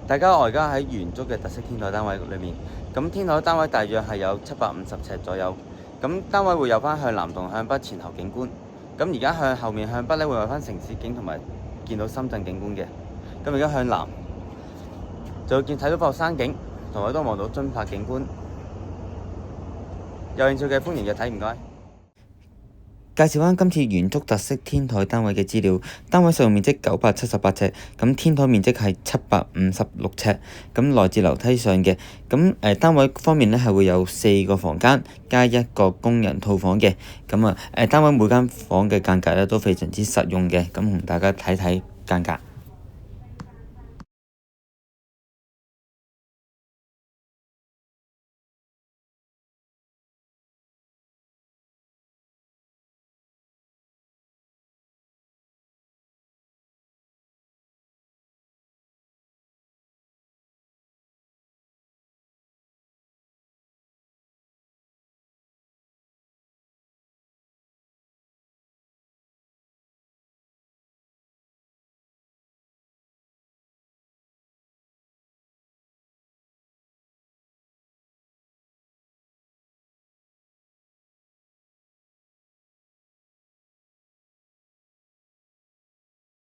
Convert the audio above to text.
大家我而家喺元竹嘅特色天台單位裏面，咁天台單位大約係有750尺左右，咁單位會有翻向南同向北前後景觀。咁而家向後面向北咧會有翻城市景同埋見到深圳景觀嘅。咁而家向南就會睇到個山景，同埋都望到津柏景觀。有興趣嘅歡迎入睇，唔該。介紹翻今次元竹特色天台單位嘅資料，單位實用面積978尺，咁天台面積係756尺，咁來自樓梯上嘅，咁單位方面呢係會有4個房間加1個工人套房嘅，咁單位每間房嘅間隔呢都非常之實用嘅，咁同大家睇睇間隔。